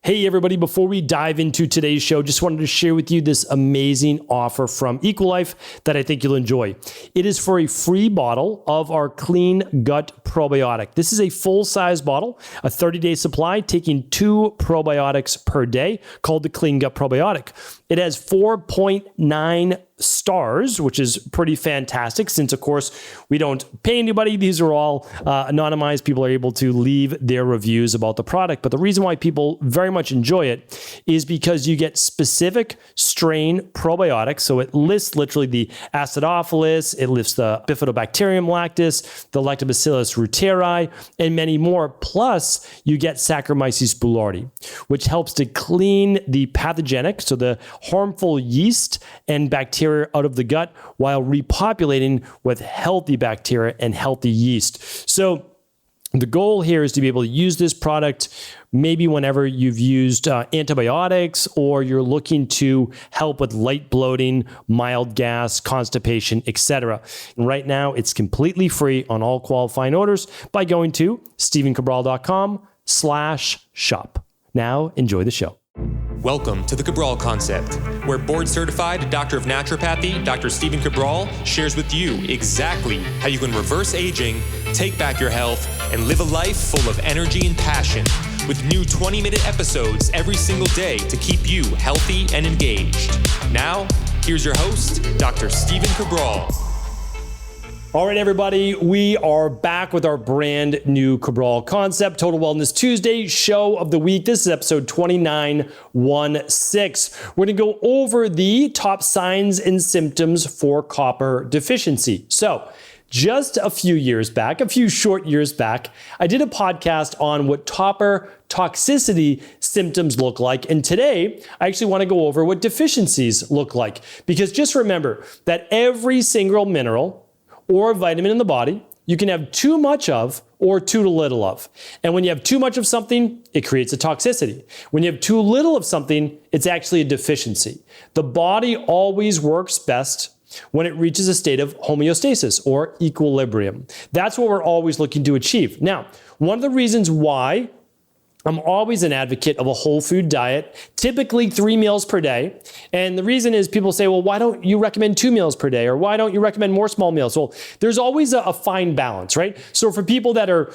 Hey everybody, before we dive into today's show, just wanted to share with you this amazing offer from Equilife that I think you'll enjoy. It is for a free bottle of our Clean Gut Probiotic. This is a full-size bottle, a 30-day supply, taking 2 probiotics per day, called the Clean Gut Probiotic. It has 4.9 stars, which is pretty fantastic since, of course, we don't pay anybody. These are all anonymized. People are able to leave their reviews about the product. But the reason why people very much enjoy it is because you get specific strain probiotics. So it lists literally the acidophilus, it lists the bifidobacterium lactis, the lactobacillus reuteri, and many more. Plus, you get Saccharomyces boulardii, which helps to clean the pathogenic, so the harmful yeast and bacteria out of the gut while repopulating with healthy bacteria and healthy yeast. So the goal here is to be able to use this product maybe whenever you've used antibiotics or you're looking to help with light bloating, mild gas, constipation, etc. And right now, it's completely free on all qualifying orders by going to stevencabral.com/shop. Now, enjoy the show. Welcome to the Cabral Concept, where board-certified Doctor of Naturopathy, Dr. Stephen Cabral, shares with you exactly how you can reverse aging, take back your health, and live a life full of energy and passion, with new 20-minute episodes every single day to keep you healthy and engaged. Now, here's your host, Dr. Stephen Cabral. All right, everybody, we are back with our brand new Cabral Concept, Total Wellness Tuesday show of the week. This is episode 2916. We're going to go over the top signs and symptoms for copper deficiency. So, just a few short years back, I did a podcast on what copper toxicity symptoms look like. And today, I actually want to go over what deficiencies look like. Because just remember that every single mineral or vitamin in the body, you can have too much of or too little of. And when you have too much of something, it creates a toxicity. When you have too little of something, it's actually a deficiency. The body always works best when it reaches a state of homeostasis or equilibrium. That's what we're always looking to achieve. Now, one of the reasons why I'm always an advocate of a whole food diet, typically 3 meals per day. And the reason is people say, well, why don't you recommend 2 meals per day? Or why don't you recommend more small meals? Well, there's always a fine balance, right? So for people that are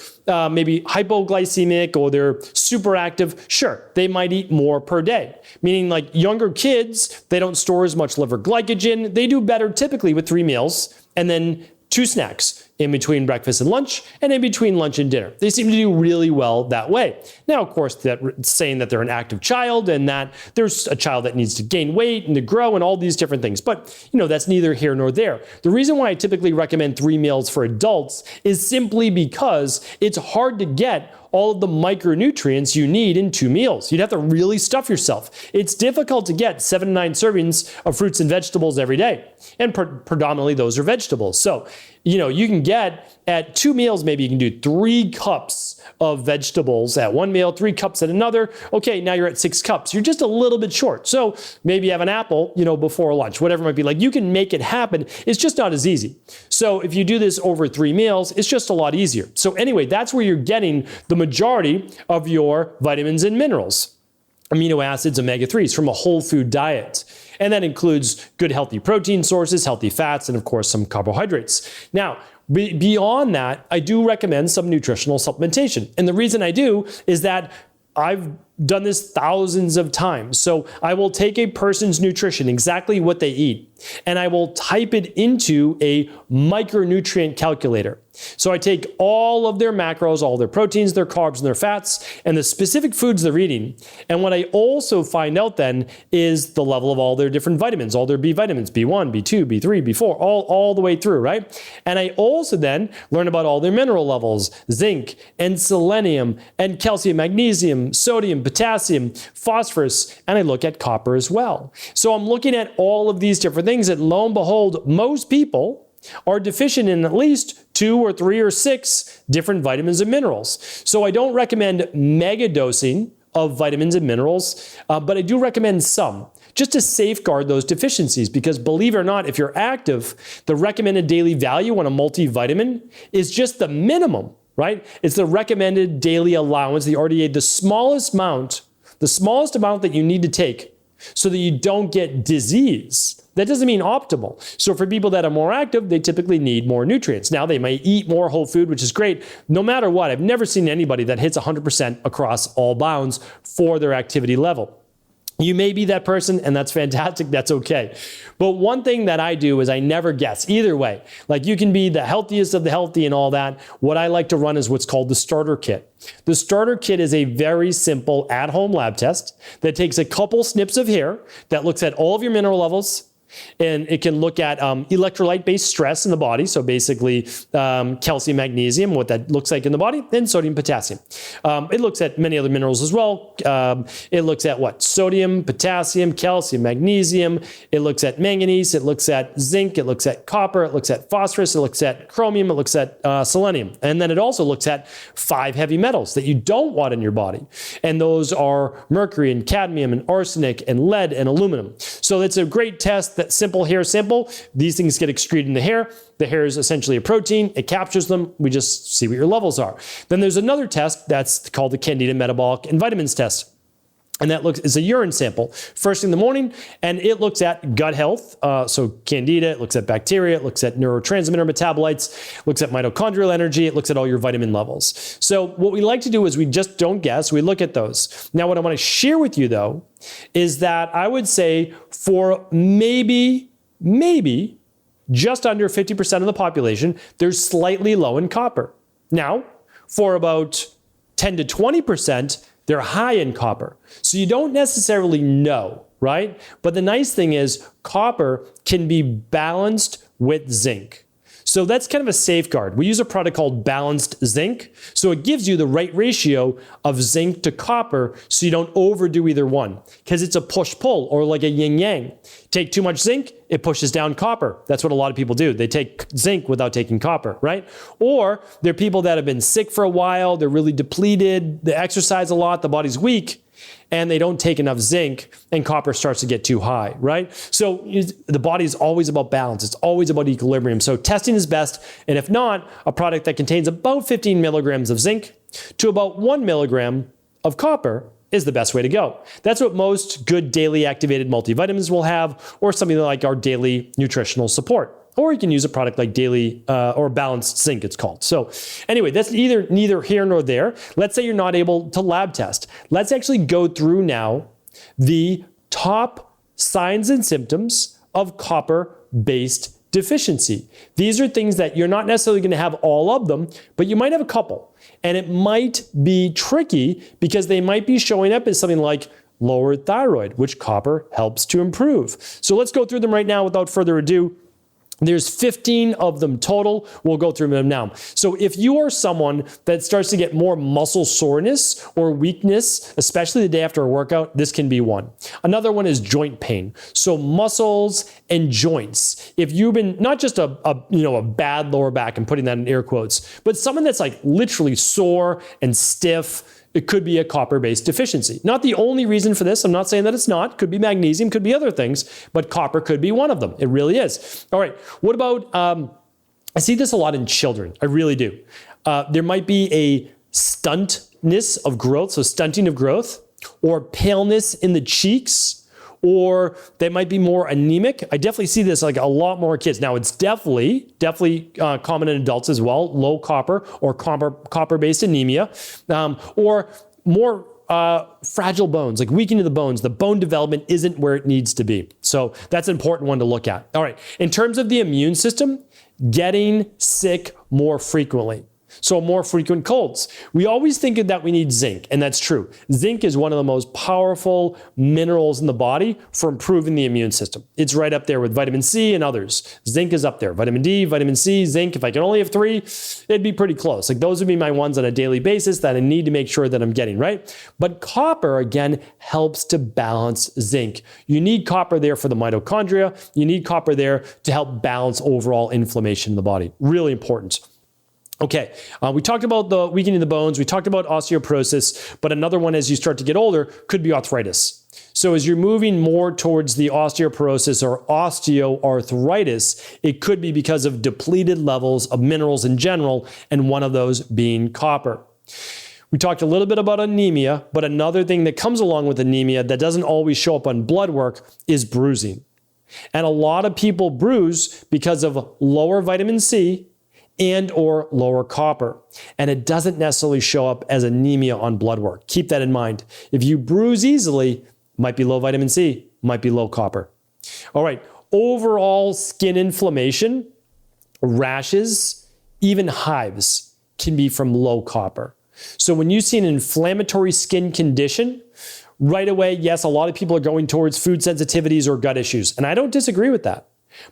maybe hypoglycemic or they're super active, sure, they might eat more per day. Meaning like younger kids, they don't store as much liver glycogen. They do better typically with 3 meals and then 2 snacks in between breakfast and lunch, and in between lunch and dinner. They seem to do really well that way. Now, of course, that's saying that they're an active child and that there's a child that needs to gain weight and to grow and all these different things. But, that's neither here nor there. The reason why I typically recommend 3 meals for adults is simply because it's hard to get all of the micronutrients you need in 2 meals. You'd have to really stuff yourself. It's difficult to get 7 to 9 servings of fruits and vegetables every day. And predominantly those are vegetables. So, you can get at 2 meals, maybe you can do 3 cups of vegetables at 1 meal, 3 cups at another. Okay, now you're at 6 cups. You're just a little bit short. So maybe you have an apple, before lunch, whatever it might be. Like you can make it happen. It's just not as easy. So if you do this over 3 meals, it's just a lot easier. So anyway, that's where you're getting the majority of your vitamins and minerals, amino acids, omega-3s from a whole food diet. And that includes good healthy protein sources, healthy fats, and of course some carbohydrates. Now, beyond that, I do recommend some nutritional supplementation. And the reason I do is that I've done this thousands of times. So I will take a person's nutrition, exactly what they eat, and I will type it into a micronutrient calculator. So I take all of their macros, all their proteins, their carbs, and their fats, and the specific foods they're eating. And what I also find out then is the level of all their different vitamins, all their B vitamins, B1, B2, B3, B4, all the way through, right? And I also then learn about all their mineral levels, zinc and selenium and calcium, magnesium, sodium, potassium, phosphorus, and I look at copper as well. So I'm looking at all of these different things, and lo and behold, most people are deficient in at least 2 or 3 or 6 different vitamins and minerals. So I don't recommend mega dosing of vitamins and minerals, but I do recommend some, just to safeguard those deficiencies. Because believe it or not, if you're active, the recommended daily value on a multivitamin is just the minimum, right? It's the recommended daily allowance, the RDA, the smallest amount the smallest amount that you need to take so that you don't get disease. That doesn't mean optimal. So for people that are more active, they typically need more nutrients. Now they may eat more whole food, which is great. No matter what, I've never seen anybody that hits 100% across all bounds for their activity level. You may be that person, and that's fantastic. That's okay. But one thing that I do is I never guess either way. Like, you can be the healthiest of the healthy and all that. What I like to run is what's called the starter kit. The starter kit is a very simple at-home lab test that takes a couple snips of hair that looks at all of your mineral levels. And it can look at electrolyte-based stress in the body, so basically calcium, magnesium, what that looks like in the body, and sodium, potassium. It looks at many other minerals as well. It looks at what? Sodium, potassium, calcium, magnesium. It looks at manganese. It looks at zinc. It looks at copper. It looks at phosphorus. It looks at chromium. It looks at selenium. And then it also looks at 5 heavy metals that you don't want in your body. And those are mercury and cadmium and arsenic and lead and aluminum. So it's a great test. That simple hair sample. These things get excreted in the hair. The hair is essentially a protein. It captures them. We just see what your levels are. Then there's another test that's called the Candida Metabolic and Vitamins test. And that is a urine sample first thing in the morning, and it looks at gut health. So Candida, it looks at bacteria, it looks at neurotransmitter metabolites, looks at mitochondrial energy, it looks at all your vitamin levels. So what we like to do is we just don't guess, we look at those. Now what I want to share with you though, is that I would say for maybe just under 50% of the population, they're slightly low in copper. Now, for about 10 to 20%, they're high in copper. So you don't necessarily know, right? But the nice thing is copper can be balanced with zinc. So that's kind of a safeguard. We use a product called balanced zinc. So it gives you the right ratio of zinc to copper so you don't overdo either one, because it's a push-pull or like a yin-yang. Take too much zinc, it pushes down copper. That's what a lot of people do. They take zinc without taking copper, right? Or they're people that have been sick for a while, they're really depleted, they exercise a lot, the body's weak, and they don't take enough zinc, and copper starts to get too high, right? So the body is always about balance. It's always about equilibrium. So testing is best, and if not, a product that contains about 15 milligrams of zinc to about 1 milligram of copper is the best way to go. That's what most good daily activated multivitamins will have, or something like our daily nutritional support. Or you can use a product like daily or balanced zinc, it's called. So anyway, that's neither here nor there. Let's say you're not able to lab test. Let's actually go through now the top signs and symptoms of copper-based deficiency. These are things that you're not necessarily going to have all of them, but you might have a couple. And it might be tricky because they might be showing up as something like lowered thyroid, which copper helps to improve. So let's go through them right now without further ado. There's 15 of them total. We'll go through them now. So if you are someone that starts to get more muscle soreness or weakness, especially the day after a workout, this can be one. Another one is joint pain. So muscles and joints. If you've been not just a bad lower back, and putting that in air quotes, but someone that's like literally sore and stiff, it could be a copper-based deficiency. Not the only reason for this. I'm not saying that it's not. Could be magnesium, could be other things, but copper could be one of them. It really is. All right. What about, I see this a lot in children. I really do. There might be a stuntness of growth, so stunting of growth, or paleness in the cheeks, or they might be more anemic. I definitely see this like a lot more kids. Now it's definitely common in adults as well, low copper or copper-based anemia, or more fragile bones, like weakening of the bones. The bone development isn't where it needs to be. So that's an important one to look at. All right, in terms of the immune system, getting sick more frequently. So more frequent colds. We always think that we need zinc, and that's true. Zinc is one of the most powerful minerals in the body for improving the immune system. It's right up there with vitamin C and others. Zinc is up there. Vitamin D, vitamin C, zinc. If I could only have 3, it'd be pretty close. Like those would be my ones on a daily basis that I need to make sure that I'm getting, right? But copper, again, helps to balance zinc. You need copper there for the mitochondria. You need copper there to help balance overall inflammation in the body. Really important. Okay, we talked about the weakening of the bones, we talked about osteoporosis, but another one as you start to get older could be arthritis. So as you're moving more towards the osteoporosis or osteoarthritis, it could be because of depleted levels of minerals in general, and one of those being copper. We talked a little bit about anemia, but another thing that comes along with anemia that doesn't always show up on blood work is bruising. And a lot of people bruise because of lower vitamin C and or lower copper. And it doesn't necessarily show up as anemia on blood work. Keep that in mind. If you bruise easily, might be low vitamin C, might be low copper. All right, overall skin inflammation, rashes, even hives can be from low copper. So when you see an inflammatory skin condition, right away, yes, a lot of people are going towards food sensitivities or gut issues. And I don't disagree with that.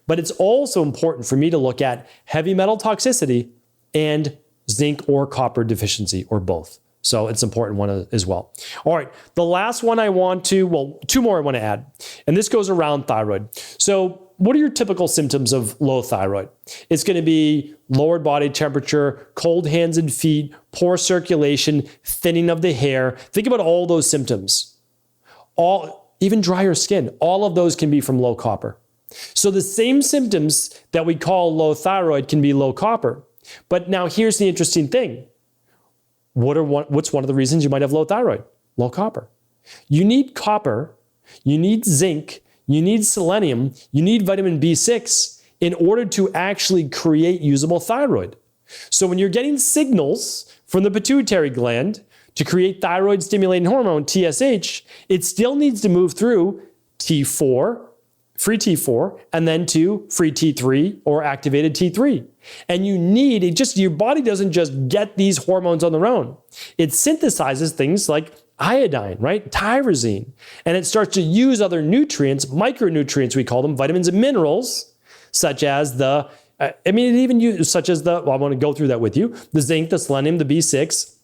But it's also important for me to look at heavy metal toxicity and zinc or copper deficiency, or both. So it's an important one as well. All right, the last one two more I want to add. And this goes around thyroid. So what are your typical symptoms of low thyroid? It's going to be lowered body temperature, cold hands and feet, poor circulation, thinning of the hair. Think about all those symptoms. Even drier skin. All of those can be from low copper. So the same symptoms that we call low thyroid can be low copper. But now here's the interesting thing. What's one of the reasons you might have low thyroid? Low copper. You need copper, you need zinc, you need selenium, you need vitamin B6 in order to actually create usable thyroid. So when you're getting signals from the pituitary gland to create thyroid stimulating hormone, TSH, it still needs to move through T4, free T4, and then to free T3 or activated T3. And you need your body doesn't just get these hormones on their own. It synthesizes things like iodine, right? Tyrosine. And it starts to use other nutrients, micronutrients, we call them, vitamins and minerals, such as I want to go through that with you, the zinc, the selenium, the B6,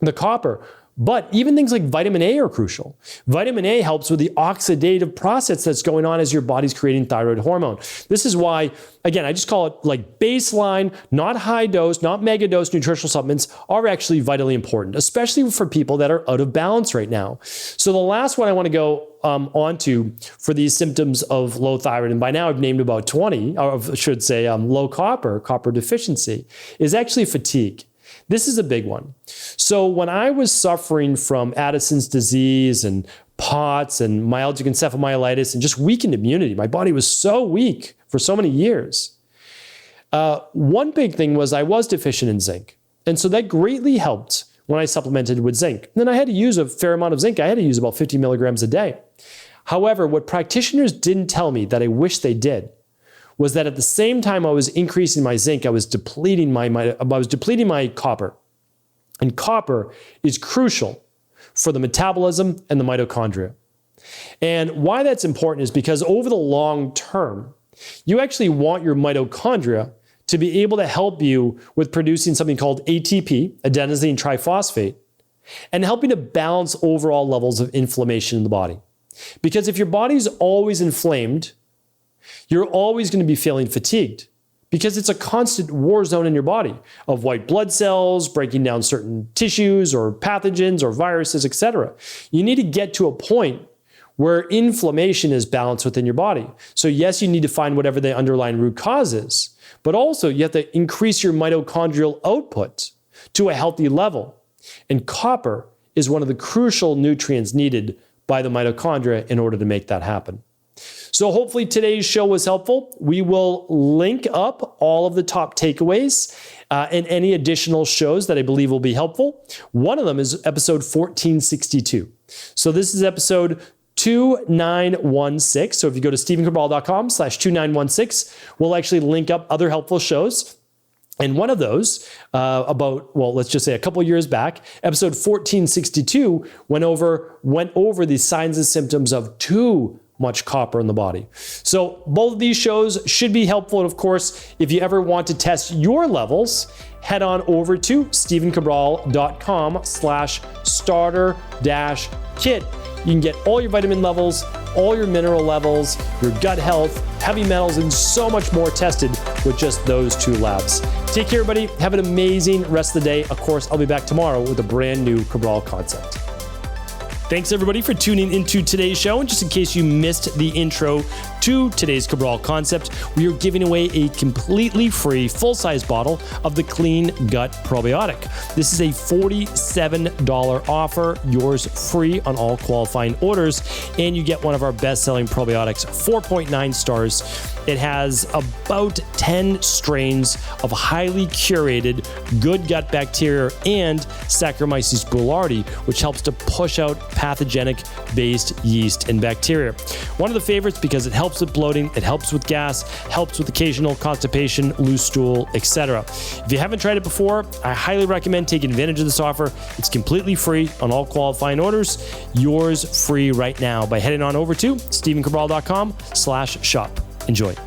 the copper. But even things like vitamin A are crucial. Vitamin A helps with the oxidative process that's going on as your body's creating thyroid hormone. This is why, again, I just call it like baseline, not high dose, not mega dose nutritional supplements are actually vitally important, especially for people that are out of balance right now. So the last one I want to go onto for these symptoms of low thyroid, and by now I've named about 20, or I should say low copper deficiency, is actually fatigue. This is a big one. So when I was suffering from Addison's disease and POTS and myalgic encephalomyelitis and just weakened immunity, my body was so weak for so many years. One big thing was I was deficient in zinc. And so that greatly helped when I supplemented with zinc. And then I had to use a fair amount of zinc. I had to use about 50 milligrams a day. However, what practitioners didn't tell me that I wish they did was that at the same time I was increasing my zinc, I was depleting my copper. And copper is crucial for the metabolism and the mitochondria. And why that's important is because over the long term, you actually want your mitochondria to be able to help you with producing something called ATP, adenosine triphosphate, and helping to balance overall levels of inflammation in the body. Because if your body's always inflamed, you're always going to be feeling fatigued because it's a constant war zone in your body of white blood cells breaking down certain tissues or pathogens or viruses, etc. You need to get to a point where inflammation is balanced within your body. So yes, you need to find whatever the underlying root cause is, but also you have to increase your mitochondrial output to a healthy level. And copper is one of the crucial nutrients needed by the mitochondria in order to make that happen. So hopefully today's show was helpful. We will link up all of the top takeaways and any additional shows that I believe will be helpful. One of them is episode 1462. So this is episode 2916. So if you go to stephencabral.com/2916, we'll actually link up other helpful shows. And one of those, let's just say a couple years back, episode 1462 went over the signs and symptoms of too much copper in the body. So both of these shows should be helpful. And of course, if you ever want to test your levels, head on over to stephencabral.com/starter-kit. You can get all your vitamin levels, all your mineral levels, your gut health, heavy metals, and so much more tested with just those two labs. Take care, everybody. Have an amazing rest of the day. Of course, I'll be back tomorrow with a brand new Cabral concept. Thanks everybody for tuning into today's show. And just in case you missed the intro to today's Cabral concept, we are giving away a completely free full-size bottle of the Clean Gut Probiotic. This is a $47 offer, yours free on all qualifying orders, and you get one of our best-selling probiotics, 4.9 stars. It has about 10 strains of highly curated good gut bacteria and Saccharomyces boulardii, which helps to push out pathogenic-based yeast and bacteria. One of the favorites because it helps with bloating, it helps with gas, helps with occasional constipation, loose stool, etc. If you haven't tried it before, I highly recommend taking advantage of this offer. It's completely free on all qualifying orders. Yours free right now by heading on over to StephenCabral.com/shop. Enjoy.